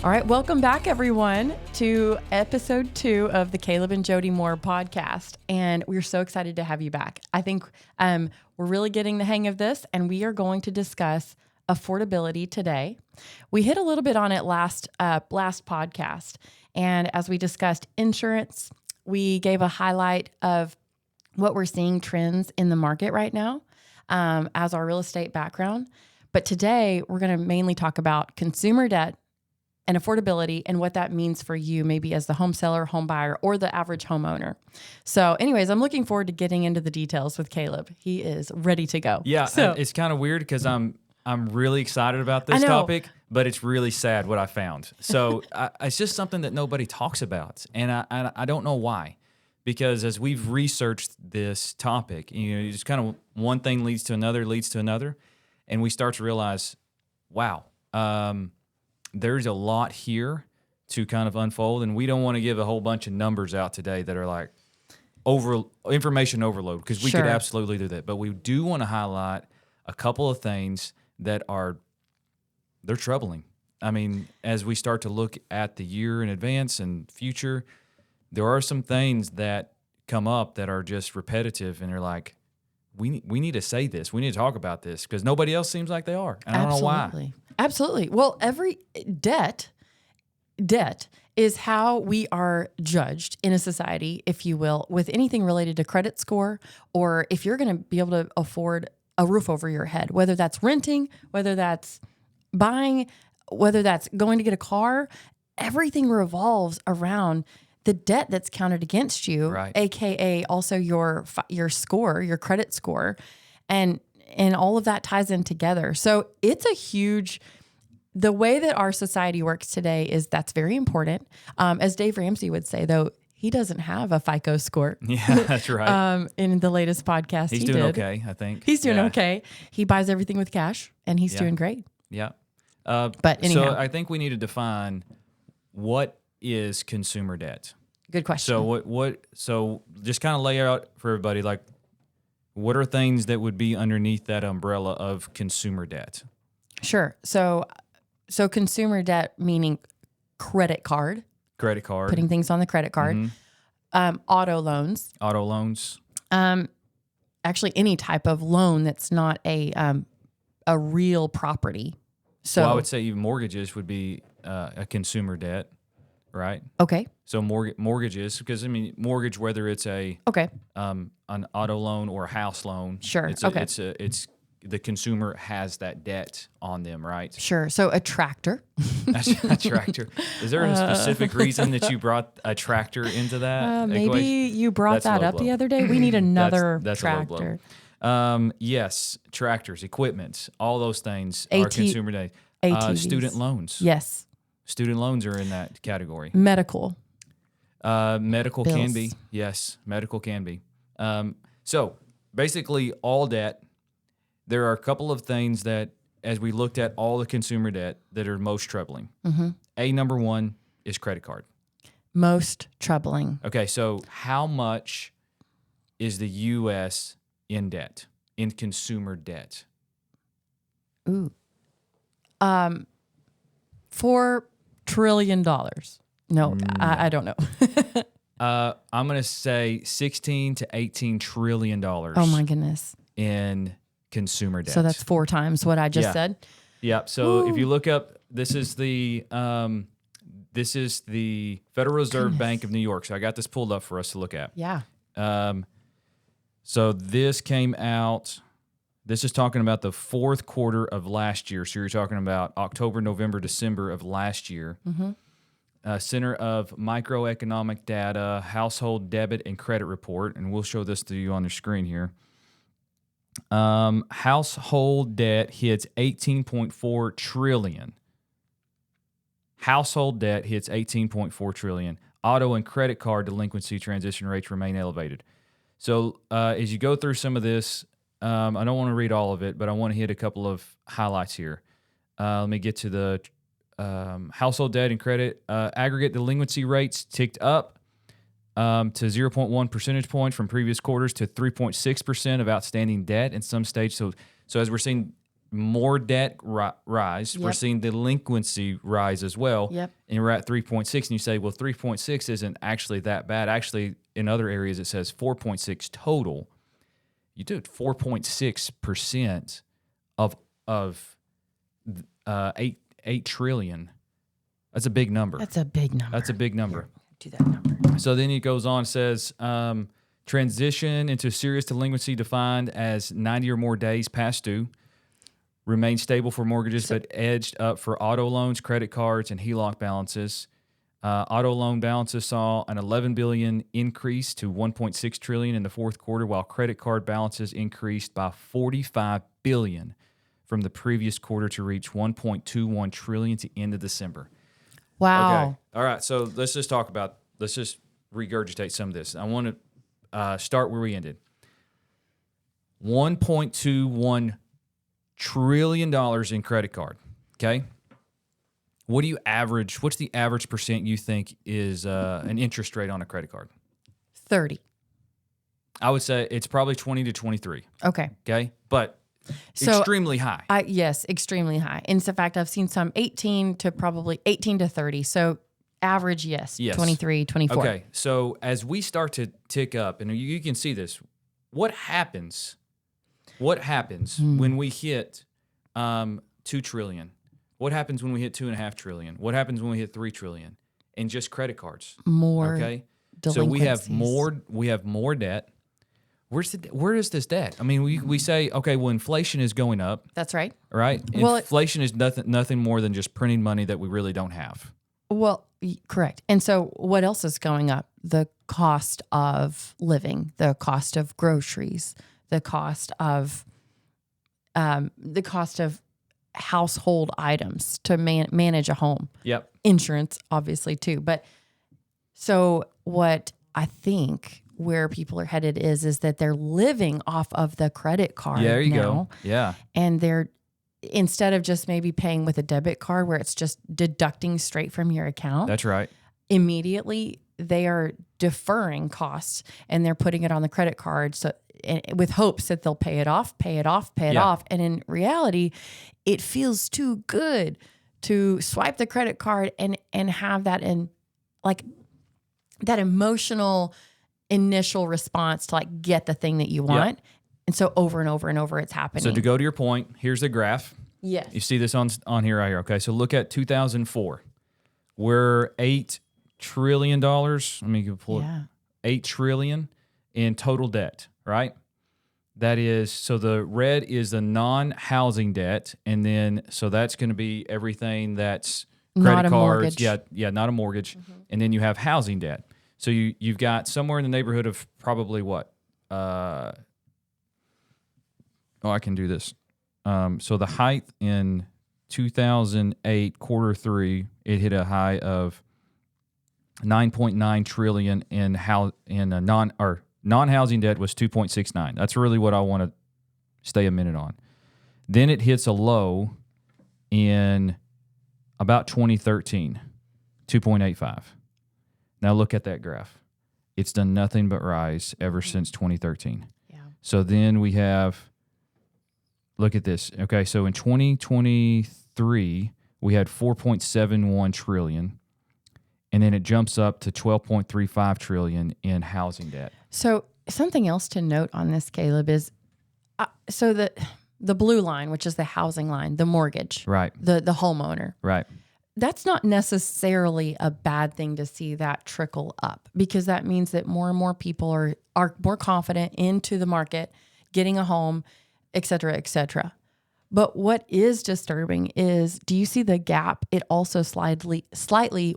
All right, welcome back, everyone, to episode 2 of the Caleb and Jodi Moore Podcast. And we're so excited to have you back. I think we're really getting the hang of this, and we are going to discuss affordability today. We hit a little bit on it last podcast. And as we discussed insurance, we gave a highlight of what we're seeing trends in the market right now as our real estate background. But today, we're going to mainly talk about consumer debt and affordability and what that means for you, maybe as the home seller, home buyer, or the average homeowner. So anyways, I'm looking forward to getting into the details with Caleb. He is ready to go. Yeah, so, it's kind of weird because I'm really excited about this topic, but it's really sad what I found. So it's just something that nobody talks about, and I don't know why. Because as we've researched this topic, you just kind of one thing leads to another, and we start to realize, wow, there's a lot here to kind of unfold, and we don't want to give a whole bunch of numbers out today that are like information overload, because we could absolutely do that. But we do want to highlight a couple of things that they're troubling. I mean, as we start to look at the year in advance and future, there are some things that come up that are just repetitive, and they're like, we need to say this. We need to talk about this because nobody else seems like they are. And I don't know why. Absolutely. Well, every debt is how we are judged in a society, if you will, with anything related to credit score, or if you're going to be able to afford a roof over your head, whether that's renting, whether that's buying, whether that's going to get a car, everything revolves around the debt that's counted against you, right, AKA also your score, your credit score, and all of that ties in together. So it's the way that our society works today is that's very important. As Dave Ramsey would say, though, he doesn't have a FICO score. Yeah, that's right. In the latest podcast, he's doing okay, I think. He's doing okay. He buys everything with cash, and he's doing great. Yeah. But anyhow. So I think we need to define what is consumer debt. Good question. So So just kind of lay out for everybody, like, what are things that would be underneath that umbrella of consumer debt? Sure. So consumer debt meaning credit card, putting things on the credit card, auto loans, actually any type of loan that's not a real property. So I would say even mortgages would be a consumer debt, right? Okay. So mortgages, because I mean mortgage, whether it's an auto loan or a house loan, it's the consumer has that debt on them, right? Sure. So a tractor. A tractor. Is there a specific reason that you brought a tractor into that? Maybe you brought that up the other day. We need another that's tractor. Yes, tractors, equipment, all those things are consumer debt. Student loans. Yes. Student loans are in that category. Medical bills. Can be. Yes, medical can be. So basically all debt. There are a couple of things that, as we looked at all the consumer debt, that are most troubling. Mm-hmm. Number one is credit card. Most troubling. Okay, so how much is the U.S. in debt, in consumer debt? Ooh. $4 trillion. No, I don't know. I'm going to say $16 to $18 trillion. Oh my goodness. In consumer debt. So that's 4 times what I just said. Yeah. So if you look up, this is the Federal Reserve Bank of New York. So I got this pulled up for us to look at. Yeah. So this came out. This is talking about the fourth quarter of last year. So you're talking about October, November, December of last year. Mm-hmm. Center of Microeconomic Data, Household Debit and Credit Report, and we'll show this to you on the screen here. Household debt hits 18.4 trillion. Household debt hits 18.4 trillion. Auto and credit card delinquency transition rates remain elevated. So as you go through some of this, I don't want to read all of it, but I want to hit a couple of highlights here. Let me get to the household debt and credit. Aggregate delinquency rates ticked up to 0.1 percentage points from previous quarters to 3.6% of outstanding debt in some states. So as we're seeing more debt rise. Yep. We're seeing delinquency rise as well. Yep. And we're at 3.6. And you say, well, 3.6 isn't actually that bad. Actually, in other areas, it says 4.6 total. You do 4.6% of 8 trillion. That's a big number. That's a big number. That's a big number. Here, do that number. So then it goes on, says, transition into serious delinquency defined as 90 or more days past due. Remain stable for mortgages, but edged up for auto loans, credit cards, and HELOC balances. Auto loan balances saw an $11 billion increase to $1.6 trillion in the fourth quarter, while credit card balances increased by $45 billion from the previous quarter to reach $1.21 trillion to end of December. Wow. Okay. All right. So let's just regurgitate some of this. I want to start where we ended. $1.21 trillion in credit card. Okay. What do you average? What's the average percent you think is an interest rate on a credit card? 30. I would say it's probably 20 to 23. Okay. Okay. But So, extremely high. Yes, extremely high. In fact, I've seen some 18 to 30. So average, yes. 23, 24. Okay. So as we start to tick up, and you can see this, what happens when we hit 2 trillion? What happens when we hit 2.5 trillion? What happens when we hit 3 trillion? And just credit cards. More. Okay. So delinquencies. we have more debt. Where is this debt? I mean, we say, okay, well, inflation is going up. That's right. Right? Well, inflation is nothing more than just printing money that we really don't have. Well, correct. And so what else is going up? The cost of living, the cost of groceries, the cost of household items to manage a home. Yep. Insurance, obviously, too. But so what I think where people are headed is that they're living off of the credit card. Yeah, there you now, go. Yeah. And they're, instead of just maybe paying with a debit card where it's just deducting straight from your account. That's right. Immediately they are deferring costs and they're putting it on the credit card with hopes that they'll pay it off. And in reality, it feels too good to swipe the credit card and have that that emotional initial response to get the thing that you want. Yep. And so over and over and over it's happening. So to go to your point, here's the graph. Yes. You see this on here right here. Okay. So look at 2004. We're $8 trillion. Let me pull it. $8 trillion in total debt, right? That is, so the red is the non-housing debt. And then, so that's going to be everything that's credit cards. Mortgage. Yeah, not a mortgage. Mm-hmm. And then you have housing debt. So you've got somewhere in the neighborhood of probably what? I can do this. So the height in 2008, quarter three, it hit a high of 9.9 trillion in non-housing debt was 2.69. That's really what I want to stay a minute on. Then it hits a low in about 2013, 2.85. Now look at that graph. It's done nothing but rise ever since 2013. Yeah. So then we have, look at this. Okay, so in 2023, we had 4.71 trillion, and then it jumps up to 12.35 trillion in housing debt. So something else to note on this, Caleb, is so the blue line, which is the housing line, the mortgage, right? The homeowner, right? That's not necessarily a bad thing to see that trickle up, because that means that more and more people are more confident into the market, getting a home, et cetera, et cetera. But what is disturbing is, do you see the gap? It also slightly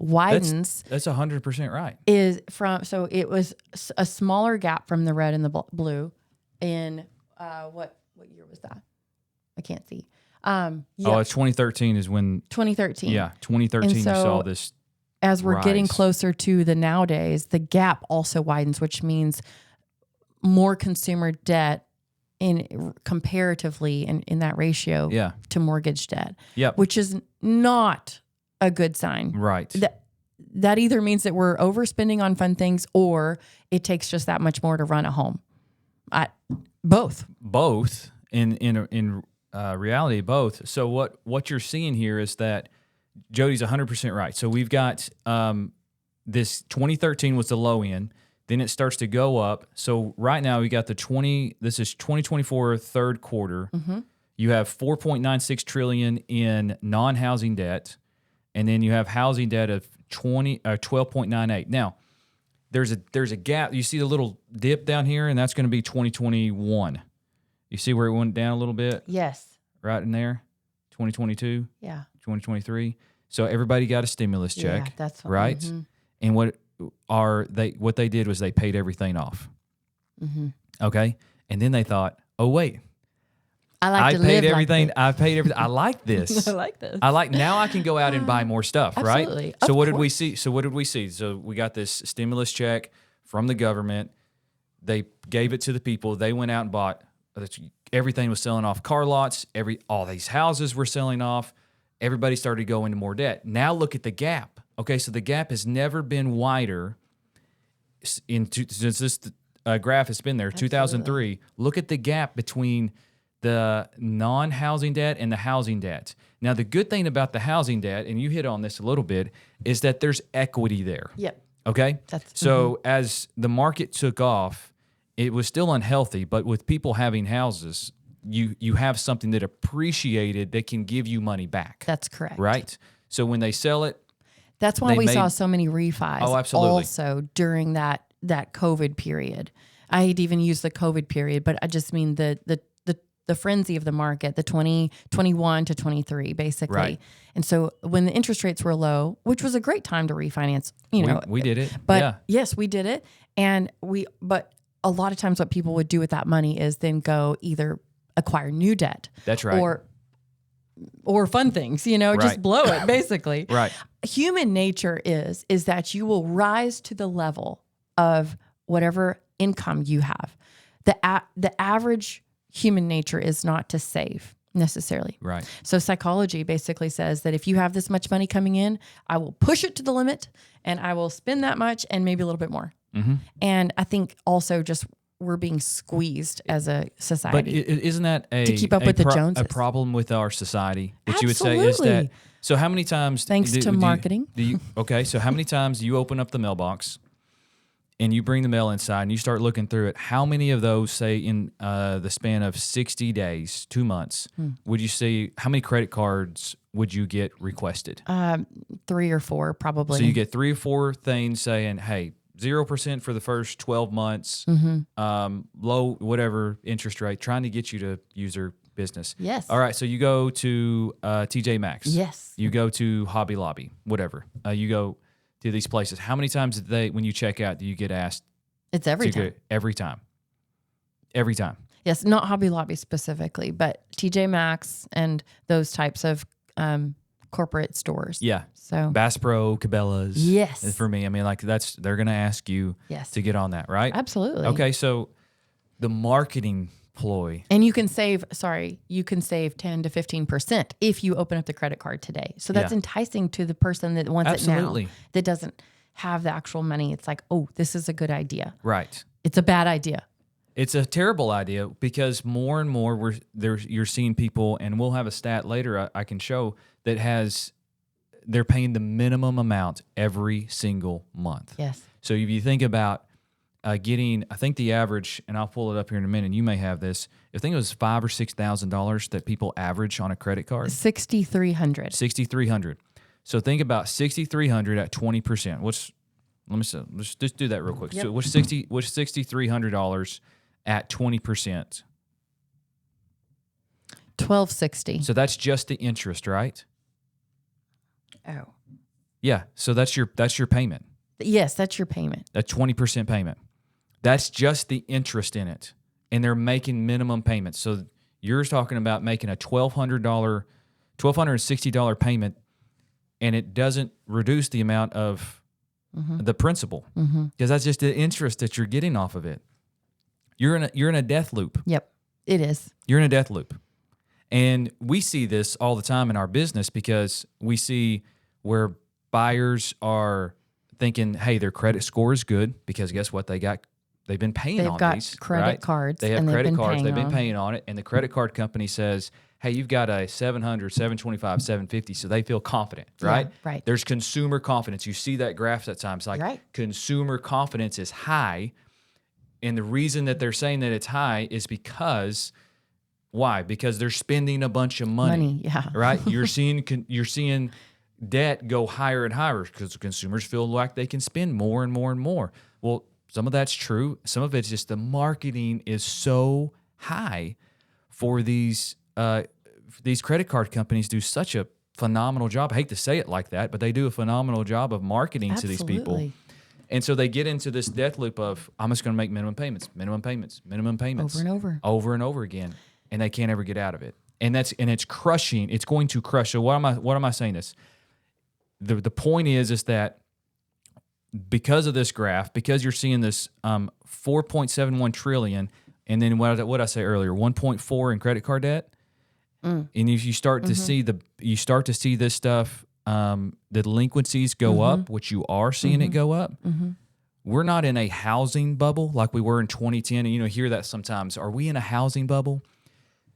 widens. That's 100% right. So it was a smaller gap from the red and the blue in what year was that? I can't see. It's 2013 is when 2013. Yeah, 2013 you saw this. As we're rise. getting closer to the nowadays, the gap also widens, which means more consumer debt comparatively in that ratio to mortgage debt. Yep. Which is not a good sign. Right. That either means that we're overspending on fun things, or it takes just that much more to run a home. Both. In reality of both. So what you're seeing here is that Jody's 100% right. So we've got this 2013 was the low end. Then it starts to go up. So right now we got this is 2024 third quarter. Mm-hmm. You have 4.96 trillion in non-housing debt, and then you have housing debt of 12.98. Now, there's a gap. You see the little dip down here, and that's going to be 2021. You see where it went down a little bit? Yes. Right in there, 2022. Yeah. 2023. So everybody got a stimulus check, yeah, that's right? Mm-hmm. And what they did was they paid everything off. Mm-hmm. Okay, and then they thought, oh wait, I paid everything. I paid everything. I like this. I like this. Now I can go out and buy more stuff, Absolutely. right? So what did we see? So we got this stimulus check from the government. They gave it to the people. They went out and bought. Everything was selling off car lots. All these houses were selling off. Everybody started going into more debt. Now look at the gap. Okay, so the gap has never been wider since this graph has been there, Absolutely. 2003. Look at the gap between the non-housing debt and the housing debt. Now, the good thing about the housing debt, and you hit on this a little bit, is that there's equity there. Yep. Okay? So as the market took off, it was still unhealthy, but with people having houses, you have something that appreciated that can give you money back. That's correct. Right? So when they sell it, that's why we saw so many refis. Oh, absolutely. Also during that COVID period. I hate to even use the COVID period, but I just mean the frenzy of the market, the 2021 to 23, basically. Right. And so when the interest rates were low, which was a great time to refinance, we did it. But yeah. Yes, we did it. But a lot of times what people would do with that money is then go either acquire new debt. That's right. Or fun things, just blow it, basically. Right. Human nature is that you will rise to the level of whatever income you have. The average human nature is not to save necessarily. Right. So psychology basically says that if you have this much money coming in, I will push it to the limit and I will spend that much and maybe a little bit more. Mm-hmm. And I think also just we're being squeezed as a society. But isn't that to keep up with the Joneses? A problem with our society that Absolutely. You would say is that? So how many times? Thanks to marketing. So how many times you open up the mailbox and you bring the mail inside and you start looking through it? How many of those, say in the span of 60 days, 2 months, would you see? How many credit cards would you get requested? 3 or 4 probably. So you get 3 or 4 things saying, "Hey, 0% for the first 12 months, low whatever interest rate, trying to get you to use their business." Yes. All right. So you go to TJ Maxx. Yes. You go to Hobby Lobby, whatever. You go to these places. How many times when you check out, do you get asked? It's every time. Every time. Every time. Yes, not Hobby Lobby specifically, but TJ Maxx and those types of corporate stores. Yeah. So Bass Pro, Cabela's. Yes. For me, I mean, like they're going to ask you to get on that, right? Absolutely. Okay. So the marketing ploy. And you can save 10 to 15% if you open up the credit card today. So that's enticing to the person that wants it now, that doesn't have the actual money. It's like, oh, this is a good idea. Right. It's a bad idea. It's a terrible idea because more and more you're seeing people, and we'll have a stat later I can show that they're paying the minimum amount every single month. Yes. So if you think about getting, I think the average, and I'll pull it up here in a minute. You may have this. I think it was $5,000 or $6,000 that people average on a credit card. $6,300. So think about $6,300 at 20%. Let's just do that real quick. Yep. So what's $6,300 at 20%? $1,260. So that's just the interest, right? Oh. Yeah. So that's your payment. Yes, that's your payment. A 20% payment. That's just the interest in it. And they're making minimum payments. So you're talking about making a $1,260 payment, and it doesn't reduce the amount of the principal, because that's just the interest that you're getting off of it. You're in a death loop. Yep, it is. You're in a death loop. And we see this all the time in our business because we see where buyers are thinking, hey, their credit score is good because guess what? They've been paying on these. They've got credit cards. They have credit cards. They've been paying on it. And the credit card company says, hey, you've got a 700, 725, 750, so they feel confident, right? Yeah, right. There's consumer confidence. You see that graph at times, like consumer confidence is high, and the reason that they're saying that it's high is because why? Because they're spending a bunch of money. Yeah. Right? You're seeing debt go higher and higher because consumers feel like they can spend more and more and more. Well, some of that's true. Some of it's just the marketing is so high for these credit card companies do such a phenomenal job. I hate to say it like that, but they do a phenomenal job of marketing to these people. And so they get into this death loop of, I'm just going to make minimum payments. Over and over again. And they can't ever get out of it. And it's crushing. It's going to crush. So what am I saying this? The point is that because of this graph, because you're seeing this 4.71 trillion, and then what I say earlier, 1.4 in credit card debt, and if you start to see this stuff, the delinquencies go up, which you are seeing it go up. We're not in a housing bubble like we were in 2010. And hear that sometimes. Are we in a housing bubble?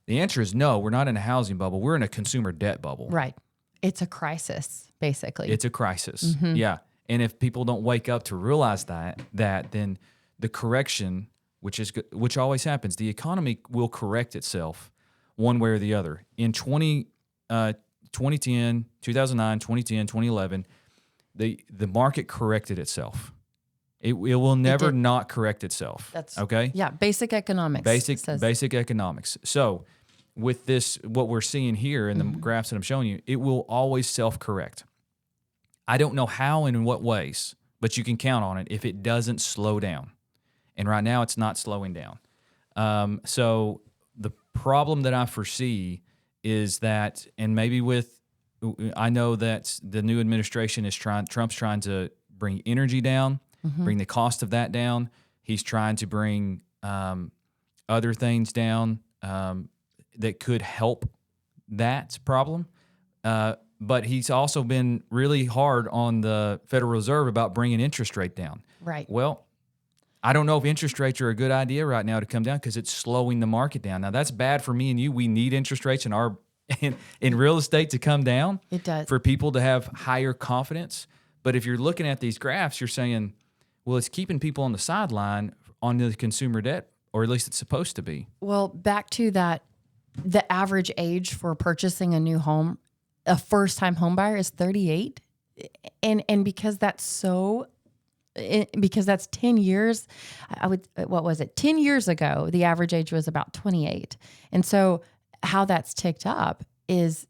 The answer is no, we're not in a housing bubble. We're in a consumer debt bubble. Right. It's a crisis, basically. It's a crisis. Yeah. And if people don't wake up to realize that then the correction, which always happens, the economy will correct itself one way or the other. In 2010, 2009, 2010, 2011, the market corrected itself. It will never not correct itself. That's okay. Yeah, basic economics. Basic economics. So with this, what we're seeing here in the graphs that I'm showing you, it will always self-correct. I don't know how and in what ways, but you can count on it if it doesn't slow down. And right now, it's not slowing down. So the problem that I foresee is that, and maybe I know that the new administration Trump's trying to bring energy down, bring the cost of that down. He's trying to bring other things down that could help that problem. But he's also been really hard on the Federal Reserve about bringing interest rate down. Right. Well, I don't know if interest rates are a good idea right now to come down because it's slowing the market down. Now, that's bad for me and you. We need interest rates in real estate to come down. It does. For people to have higher confidence. But if you're looking at these graphs, you're saying, well, it's keeping people on the sideline on the consumer debt, or at least it's supposed to be. Well, back to that, the average age for purchasing a new home, a first-time home buyer is 38. And because that's because that's 10 years, 10 years ago, the average age was about 28. And so how that's ticked up is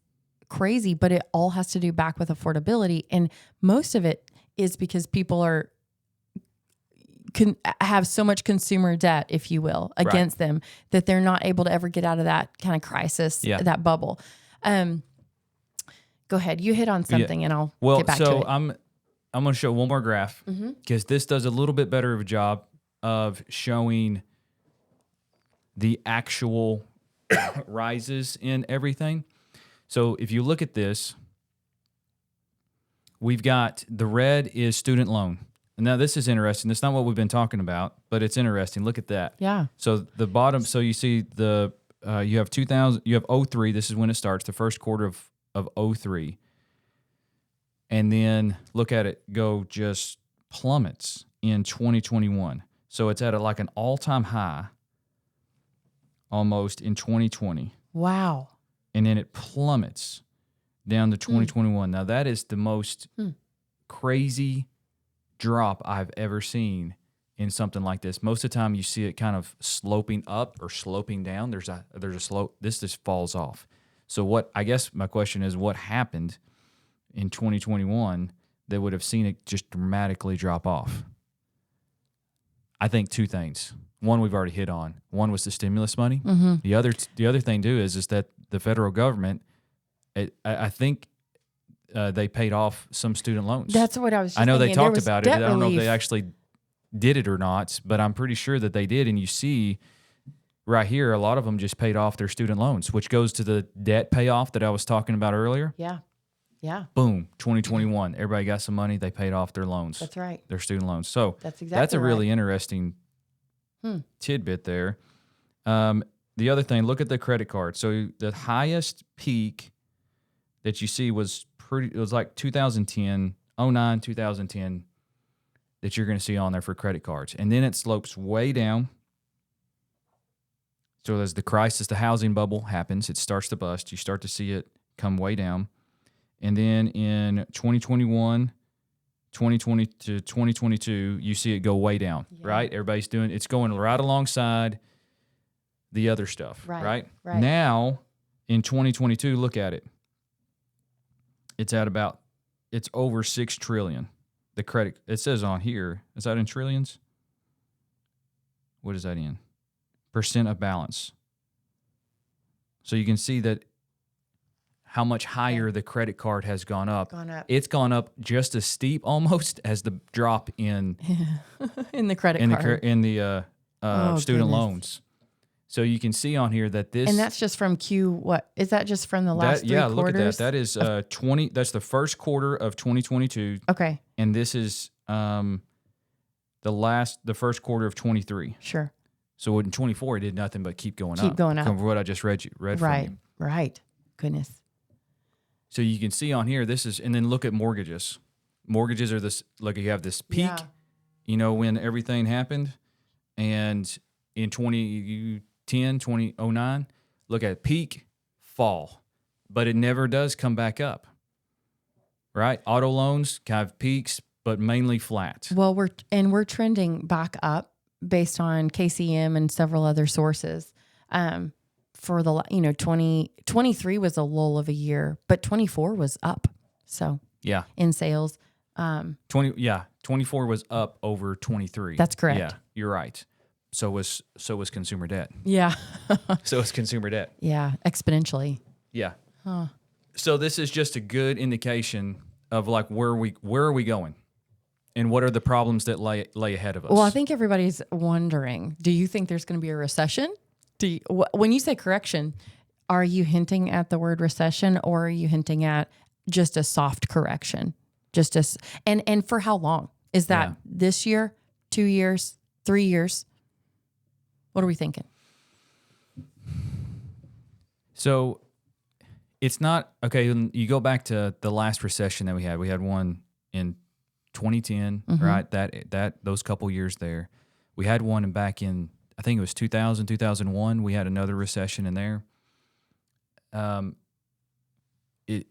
crazy, but it all has to do back with affordability. And most of it is because people can have so much consumer debt, if you will, against them that they're not able to ever get out of that kind of crisis, that bubble. Go ahead. You hit on something and I'll get back to it. I'm going to show one more graph because this does a little bit better of a job of showing the actual rises in everything. So if you look at this, we've got the red is student loan. And now this is interesting. It's not what we've been talking about, but it's interesting. Look at that. Yeah. So the bottom, so you see you have 2000, you have 03. This is when it starts, the first quarter of 03. And then look at it go just plummets in 2021. So it's at like an all-time high almost in 2020. Wow. And then it plummets down to 2021. Now, that is the most crazy drop I've ever seen in something like this. Most of the time, you see it kind of sloping up or sloping down. There's a slope. This just falls off. So I guess my question is, what happened in 2021 that would have seen it just dramatically drop off? I think two things. One we've already hit on. One was the stimulus money. The other thing too is that the federal government, I think they paid off some student loans. That's what I was just I know thinking. they talked about it. I don't know if they actually did it or not, but I'm pretty sure that they did. And you see right here, a lot of them just paid off their student loans, which goes to the debt payoff that I was talking about earlier. Yeah. Yeah. Boom, 2021. Everybody got some money. They paid off their loans. That's right. Their student loans. So that's a really interesting tidbit there. the other thing, look at the credit card. So the highest peak that you see was it was like 2010, 09, 2010 that you're going to see on there for credit cards. And then it slopes way down. So as the crisis, the housing bubble happens, it starts to bust. You start to see it come way down. And then in 2021, 2020 to 2022, you see it go way down, right? Everybody's it's going right alongside the other stuff, right? Now, in 2022, look at it. It's over $6 trillion. The credit, it says on here, is that in trillions? What is that in? Percent of balance. So you can see that how much higher the credit card has gone up. It's gone up just as steep almost as the drop in in the credit card. In the student loans. So you can see on here that this... And that's just from what? Is that just from the last 3 quarters? Yeah, look at that. That is 20... That's the first quarter of 2022. Okay. And this is the first quarter of 23. Sure. So in 24, it did nothing but keep going up. Keep going up. From what I just read from you. Right. Goodness. So you can see on here, and then look at mortgages. Mortgages are this, like you have this peak, when everything happened. And in 2009, look at peak, fall. But it never does come back up, right? Auto loans kind of peaks, but mainly flat. Well, we're trending back up based on KCM and several other sources. For the 2023 was a lull of a year, but 24 was up. So in sales, 24 was up over 23. That's correct. Yeah, you're right. So was consumer debt. Yeah. So is consumer debt. Yeah, exponentially. Yeah. Huh. So this is just a good indication of like where are we going, and what are the problems that lay ahead of us. Well, I think everybody's wondering: do you think there's going to be a recession? When you say correction, are you hinting at the word recession, or are you hinting at just a soft correction? And for how long? Is that this year, 2 years, 3 years? What are we thinking? So it's not okay. You go back to the last recession that we had. We had one in 2010, right? That those couple years there. We had one back in, I think it was 2000, 2001. We had another recession in there. I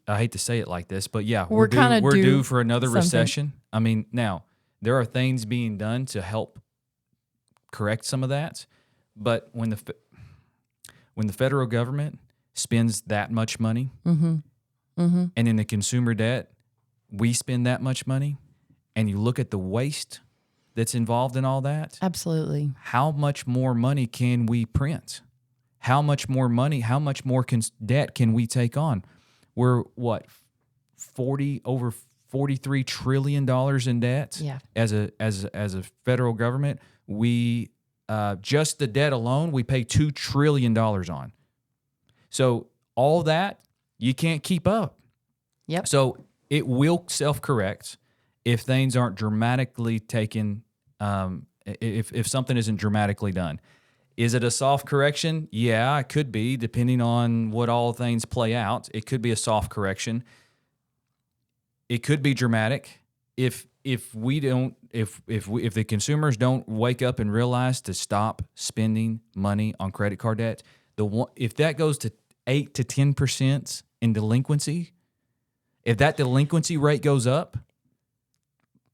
hate to say it like this, but yeah, we're due for another recession. I mean, now there are things being done to help correct some of that, but when the federal government spends that much money, and in the consumer debt, we spend that much money, and you look at the waste that's involved in all that. Absolutely. How much more money can we print? How much more money, how much more debt can we take on? We're over $43 trillion in debt as a federal government. We just the debt alone, we pay $2 trillion on. So all that, you can't keep up. Yep. So it will self-correct if things aren't dramatically taken, if something isn't dramatically done. Is it a soft correction? Yeah, it could be, depending on what all things play out. It could be a soft correction. It could be dramatic. If the consumers don't wake up and realize to stop spending money on credit card debt, if that goes to 8 to 10% in delinquency, if that delinquency rate goes up,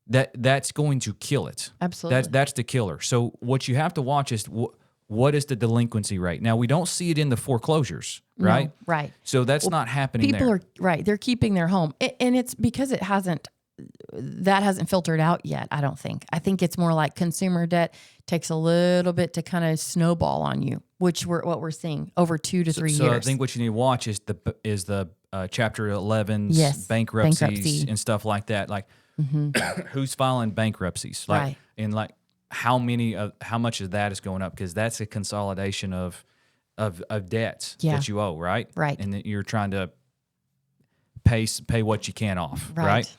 that's going to kill it. Absolutely. That's the killer. So what you have to watch is what is the delinquency rate? Now, we don't see it in the foreclosures, right? No, right. So that's not happening people there. Are right. They're keeping their home. And it's because that hasn't filtered out yet, I don't think. I think it's more like consumer debt takes a little bit to kind of snowball on you, which what we're seeing over 2 to 3 years. So I think what you need to watch is the Chapter 11s, bankruptcies, and stuff like that. Like, who's filing bankruptcies? Like, right. And like how much of that is going up? Because that's a consolidation of debts that you owe, right? Right. And that you're trying to pay what you can off, right?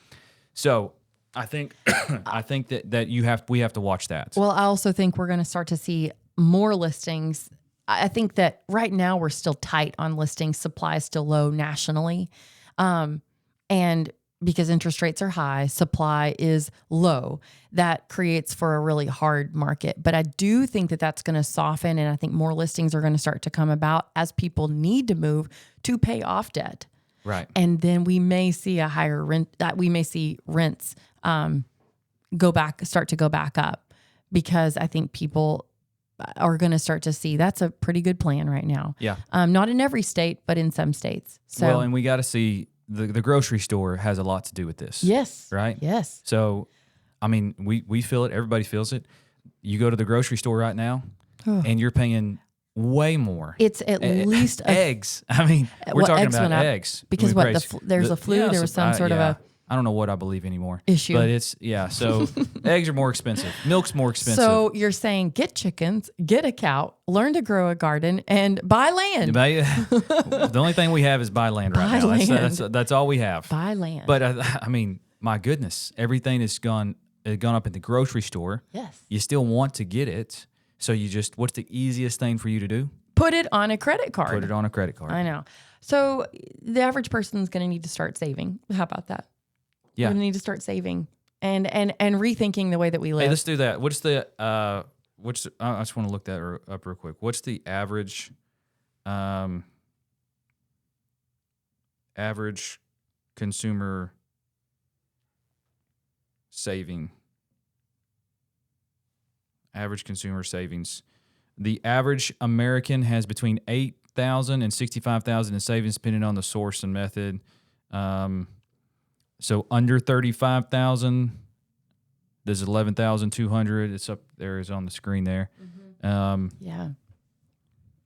So I think that we have to watch that. Well, I also think we're going to start to see more listings I think that right now we're still tight on listings. Supply is still low nationally. And because interest rates are high, supply is low. That creates for a really hard market. But I do think that that's going to soften, and I think more listings are going to start to come about as people need to move to pay off debt. Right. And then we may see a higher rent. We may see rents start to go back up, because I think people are going to start to see that's a pretty good plan right now. Yeah. Not in every state, but in some states. So, well, and we got to see the grocery store has a lot to do with this. Yes. Right? Yes. So, I mean, we feel it. Everybody feels it. You go to the grocery store right now, and you're paying way more. It's at least eggs. I mean, we're talking eggs about eggs. Because there's a flu. There was some sort of a I don't know what I believe anymore. Issue. But it's, so eggs are more expensive. Milk's more expensive. So you're saying get chickens, get a cow, learn to grow a garden, and buy land. The only thing we have is buy land right now. That's all we have. Buy land. But I mean, my goodness, everything has gone up in the grocery store. Yes. You still want to get it. So what's the easiest thing for you to do? Put it on a credit card. Put it on a credit card. I know. So the average person is going to need to start saving. How about that? Yeah. We're going to need to start saving and rethinking the way that we live. Hey, let's do that. I just want to look that up real quick. What's the average consumer saving? Average consumer savings. The average American has between $8,000 and $65,000 in savings, depending on the source and method. So under $35,000, there's $11,200. It's up there. It's on the screen there. Mm-hmm.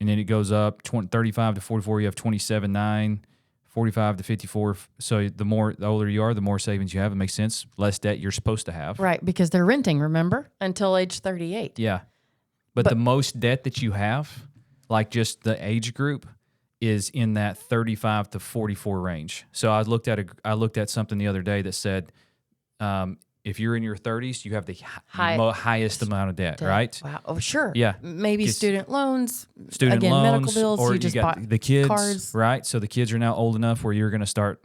And then it goes up 35 to 44. You have 27.9, 45 to 54. So the older you are, the more savings you have. It makes sense. Less debt you're supposed to have. Right, because they're renting. Remember, until age 38. Yeah, but the most debt that you have, like just the age group, is in that 35 to 44 range. So I looked at something the other day that said, if you're in your 30s, you have the highest amount of debt, right? Wow. Oh, sure. Yeah. Maybe student loans. Student loans, medical bills. or you just got bought the kids, cars. right? So the kids are now old enough where you're going to start.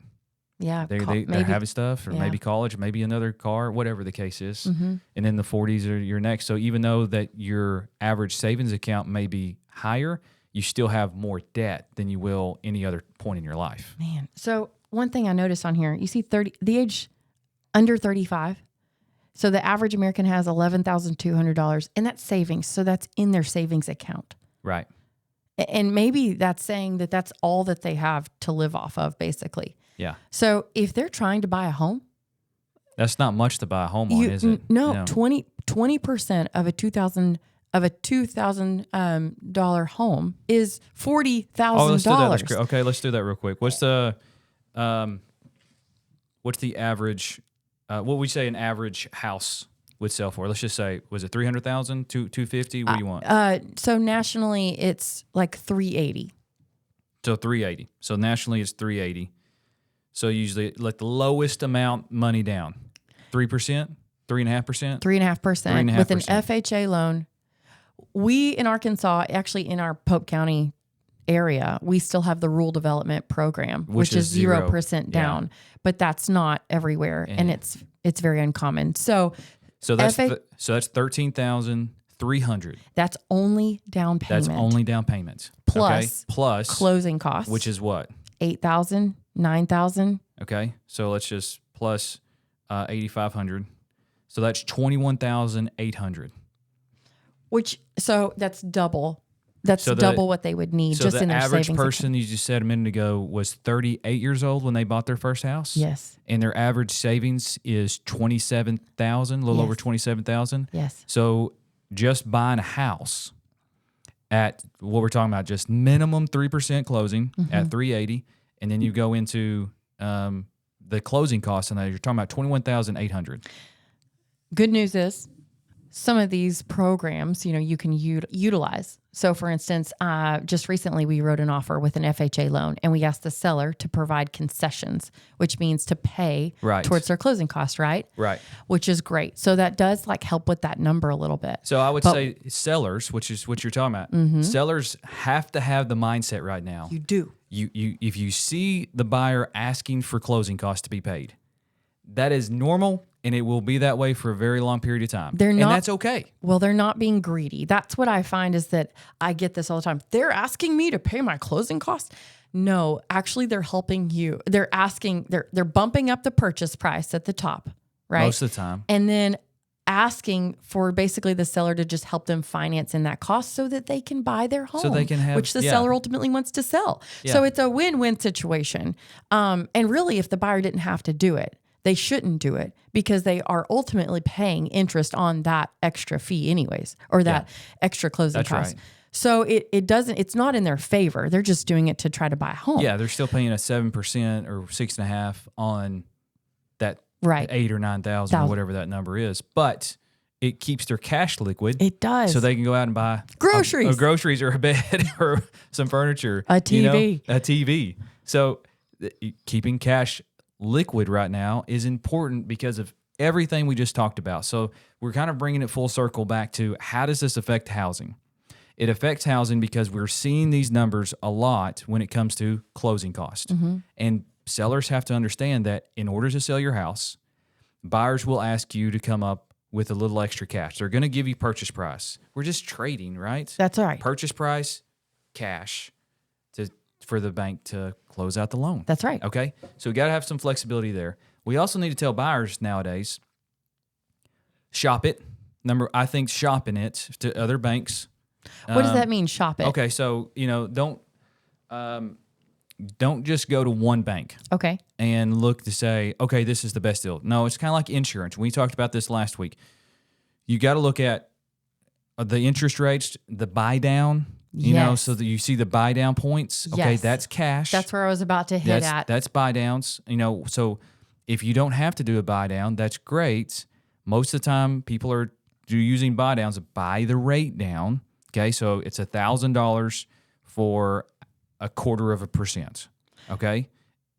Yeah. They're having stuff, or maybe college, or maybe another car, whatever the case is. Mm-hmm. And then the 40s are your next. So even though that your average savings account may be higher, you still have more debt than you will any other point in your life. Man. So one thing I noticed on here, you see the age under 35. So the average American has $11,200, and that's savings. So that's in their savings account. Right. And maybe that's saying that that's all that they have to live off of, basically. Yeah. So if they're trying to buy a home, that's not much to buy a home on, is it? No. 20% of a $2,000 home is $40,000. Okay, let's do that real quick. What's the average? What would we say an average house would sell for? Let's just say, was it 300,000, 250? What do you want? So nationally, it's like 380. So 380. So nationally, it's 380. So usually, let the lowest amount money down, 3%, 3.5%, 3.5% with an FHA loan. We in Arkansas, actually in our Pope County area, we still have the rural development program, which is 0% down, but that's not everywhere, and it's very uncommon. So that's $13,300. That's only down payment. That's only down payments. Plus closing costs, which is what? $8,000, $9,000. Okay, so let's just plus $8,500. So that's $21,800. So that's double. That's double what they would need just in their savings account. So the average person, you just said a minute ago, was 38 years old when they bought their first house? Yes. And their average savings is $27,000, a little over $27,000? Yes. So just buying a house at what we're talking about, just minimum 3% closing at $380,000, and then you go into the closing costs, and you're talking about $21,800. Good news is some of these programs, you can utilize. So, for instance, just recently we wrote an offer with an FHA loan, and we asked the seller to provide concessions, which means to pay towards their closing costs, right? Right. Which is great. So that does like help with that number a little bit. So I would say sellers, which is what you're talking about, sellers have to have the mindset right now. You do. If you see the buyer asking for closing costs to be paid, that is normal. And it will be that way for a very long period of time. And that's okay. Well, they're not being greedy. That's what I find is that I get this all the time. They're asking me to pay my closing costs. No, actually they're helping you. They're bumping up the purchase price at the top, right? Most of the time. And then asking for basically the seller to just help them finance in that cost so that they can buy their home, so they can have, which the seller ultimately wants to sell. Yeah. So it's a win-win situation. And really, if the buyer didn't have to do it, they shouldn't do it because they are ultimately paying interest on that extra fee anyways, or that extra closing cost. Right. So it's not in their favor. They're just doing it to try to buy a home. Yeah, they're still paying a 7% or 6.5% on that 8 or 9,000 or whatever that number is. But it keeps their cash liquid. It does. So they can go out and buy groceries, groceries or a bed or some furniture, a TV, a TV. So keeping cash liquid right now is important because of everything we just talked about. So we're kind of bringing it full circle back to how does this affect housing? It affects housing because we're seeing these numbers a lot when it comes to closing costs. And sellers have to understand that in order to sell your house, buyers will ask you to come up with a little extra cash. They're going to give you purchase price. We're just trading, right? That's all right. Purchase price, cash for the bank to close out the loan. That's right. Okay? So we got to have some flexibility there. We also need to tell buyers nowadays, shop it. I think shopping it to other banks. What does that mean, shop it? Okay, so, don't just go to one bank. Okay. And look to say, okay, this is the best deal. No, it's kind of like insurance. We talked about this last week. You got to look at the interest rates, the buy down. So that you see the buy down points. Okay, yes. That's cash. That's where I was about to hit at. That's buy downs. So if you don't have to do a buy down, that's great. Most of the time, people are using buy downs to buy the rate down. Okay, so it's $1,000 for 0.25%. Okay,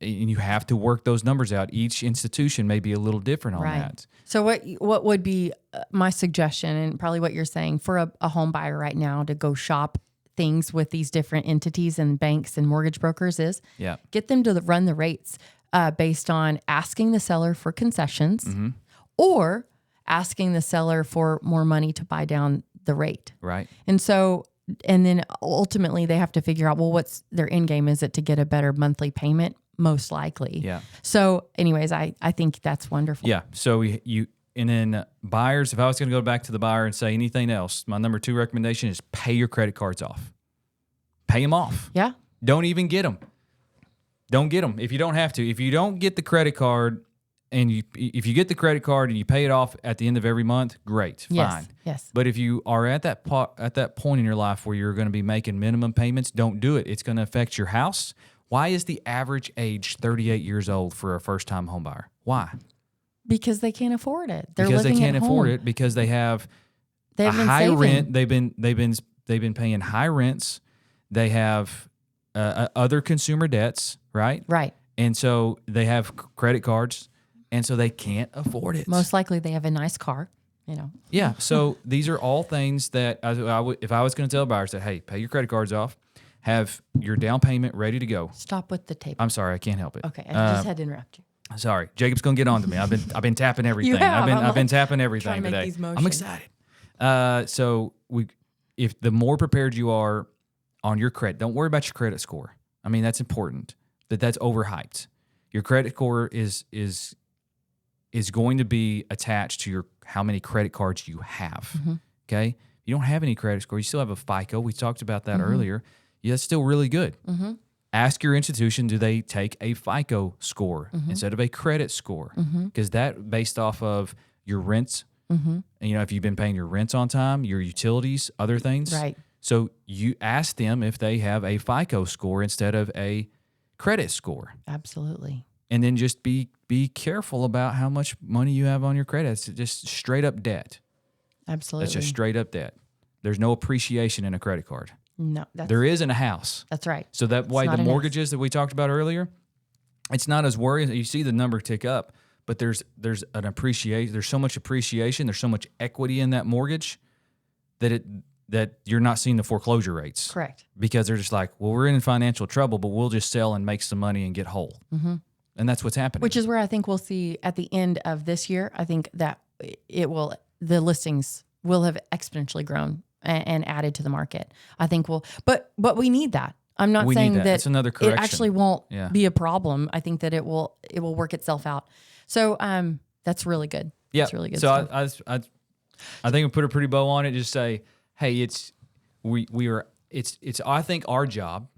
and you have to work those numbers out. Each institution may be a little different on that. So what would be my suggestion, and probably what you're saying for a home buyer right now to go shop things with these different entities and banks and mortgage brokers is get them to run the rates based on asking the seller for concessions or asking the seller for more money to buy down the rate. Right. And then ultimately they have to figure out, well, what's their end game? Is it to get a better monthly payment? Most likely. Yeah. So anyways, I think that's wonderful. Yeah. So and then buyers, if I was going to go back to the buyer and say anything else, my number 2 recommendation is pay your credit cards off. Pay them off. Yeah. Don't even get them. Don't get them if you don't have to. If you don't get the credit card and if you get the credit card and you pay it off at the end of every month, great, fine. Yes. But if you are at that point in your life where you're going to be making minimum payments, don't do it. It's going to affect your house. Why is the average age 38 years old for a first-time home buyer? Why? Because they can't afford it. Because they can't afford it because they have a high rent. They've been paying high rents. They have other consumer debts, right? Right. And so they have credit cards, and so they can't afford it. Most likely they have a nice car, Yeah. So these are all things that if I was going to tell buyers that, hey, pay your credit cards off, have your down payment ready to go. Stop with the tape. I'm sorry, I can't help it. Okay, I just had to interrupt you. Sorry, Jacob's gonna get on to me. I've been tapping everything. You have. I've been tapping everything trying to today. make these motions. I'm excited. So if the more prepared you are on your credit, don't worry about your credit score. I mean, that's important. That's overhyped. Your credit score is going to be attached to how many credit cards you have. Mm-hmm. Okay, you don't have any credit score. You still have a FICO. We talked about that earlier. Yeah, that's still really good. Mm-hmm. Ask your institution, do they take a FICO score instead of a credit score? Because that based off of your rents, and, if you've been paying your rents on time, your utilities, other things. Right. So you ask them if they have a FICO score instead of a credit score. Absolutely. And then just be careful about how much money you have on your credit. It's just straight up debt. Absolutely. That's just straight up debt. there's no appreciation in a credit card. No, there is in a house. That's right. So that why the mortgages that we talked about earlier, it's not as worrying. You see the number tick up, but there's an appreciation. There's so much appreciation. There's so much equity in that mortgage that you're not seeing the foreclosure rates. Correct. Because they're just like, well, we're in financial trouble, but we'll just sell and make some money and get whole. Mm-hmm. And that's what's happening. Which is where I think we'll see at the end of this year, I think that the listings will have exponentially grown and added to the market. I think but we need that. I'm not saying that it's another correction. It actually won't be a problem. I think that it will work itself out. So that's really good. Yeah. That's really good. So stuff. I think we put a pretty bow on it. Just say, hey, it's I think our job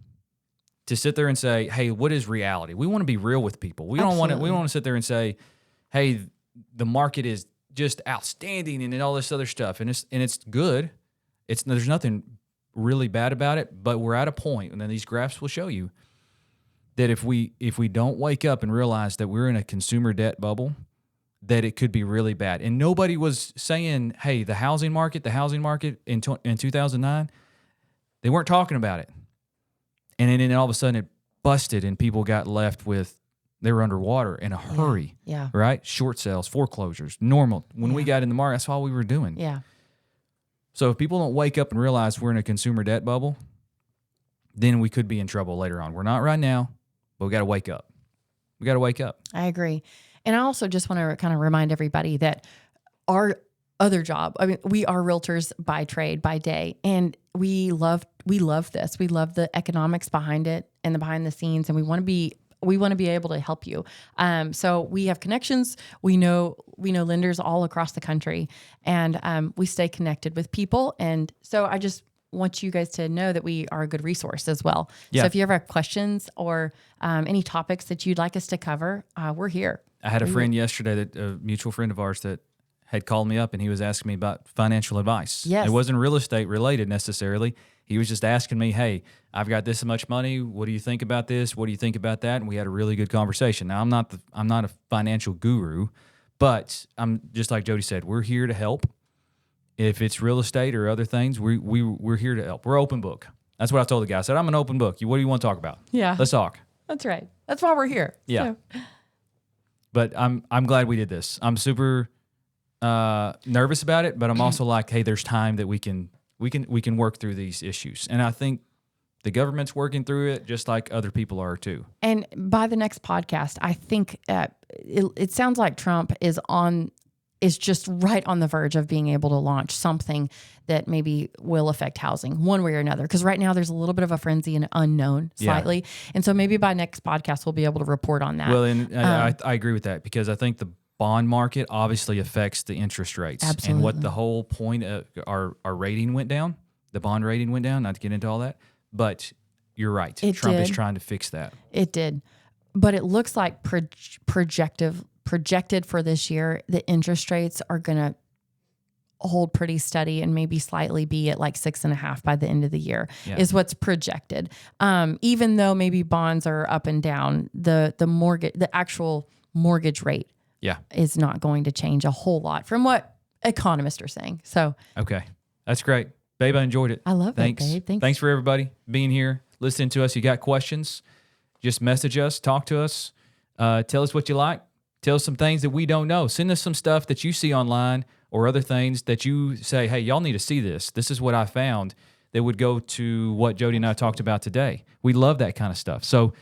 to sit there and say, hey, what is reality? We want to be real with people. We don't want to sit there and say, hey, the market is just outstanding and all this other stuff. And it's good. There's nothing really bad about it, but we're at a point, and then these graphs will show you that if we don't wake up and realize that we're in a consumer debt bubble, that it could be really bad. And nobody was saying, hey, the housing market in 2009, they weren't talking about it. And then all of a sudden it busted and people got left they were underwater in a hurry. Yeah. Right? Short sales, foreclosures, normal. When we got in the market, that's all we were doing. Yeah. So if people don't wake up and realize we're in a consumer debt bubble, then we could be in trouble later on. We're not right now, but we got to wake up. We got to wake up. I agree. And I also just want to kind of remind everybody that our other job, I mean, we are realtors by trade, by day, and we love this. We love the economics behind it and the behind the scenes, and we want to be able to help you. So we have connections. We know lenders all across the country, and we stay connected with people. And so I just want you guys to know that we are a good resource as well. Yeah. So if you ever have questions or any topics that you'd like us to cover, we're here. I had a friend yesterday, a mutual friend of ours, that had called me up and he was asking me about financial advice. Yes. It wasn't real estate related necessarily. He was just asking me, hey, I've got this much money. What do you think about this? What do you think about that? And we had a really good conversation. Now, I'm not a financial guru, but I'm just like Jodi said, we're here to help. If it's real estate or other things, we're here to help. We're open book. That's what I told the guy. I said, I'm an open book. What do you want to talk about? Yeah. Let's talk. That's right. That's why we're here. Yeah. So. But I'm glad we did this. I'm super nervous about it, but I'm also like, hey, there's time that we can work through these issues. And I think the government's working through it just like other people are too. And by the next podcast, I think it sounds like Trump is just right on the verge of being able to launch something that maybe will affect housing one way or another. Because right now there's a little bit of a frenzy and unknown slightly. Yeah. And so maybe by next podcast, we'll be able to report on that. Well, and I agree with that, because I think the bond market obviously affects the interest rates. Absolutely. And what the whole point of our rating went down, the bond rating went down, not to get into all that, but you're right. Trump is trying to fix that. It did. But it looks like projected for this year, the interest rates are going to hold pretty steady and maybe slightly be at like 6.5 by the end of the year is what's projected. Even though maybe bonds are up and down, the actual mortgage rate is not going to change a whole lot from what economists are saying. So okay, that's great, babe. I enjoyed it. I love it, babe. Thanks for everybody being here, listening to us. You got questions? Just message us, talk to us, tell us what you like. Tell us some things that we don't know. Send us some stuff that you see online or other things that you say, hey, y'all need to see this. This is what I found that would go to what Jodi and I talked about today. We love that kind of stuff. So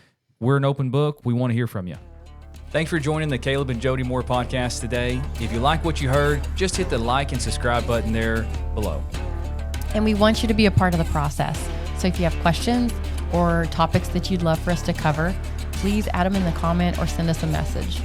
we're an open book. We want to hear from you. Thanks for joining the Caleb and Jodi Moore podcast today. If you like what you heard, just hit the like and subscribe button there below. And we want you to be a part of the process. So if you have questions or topics that you'd love for us to cover, please add them in the comment or send us a message.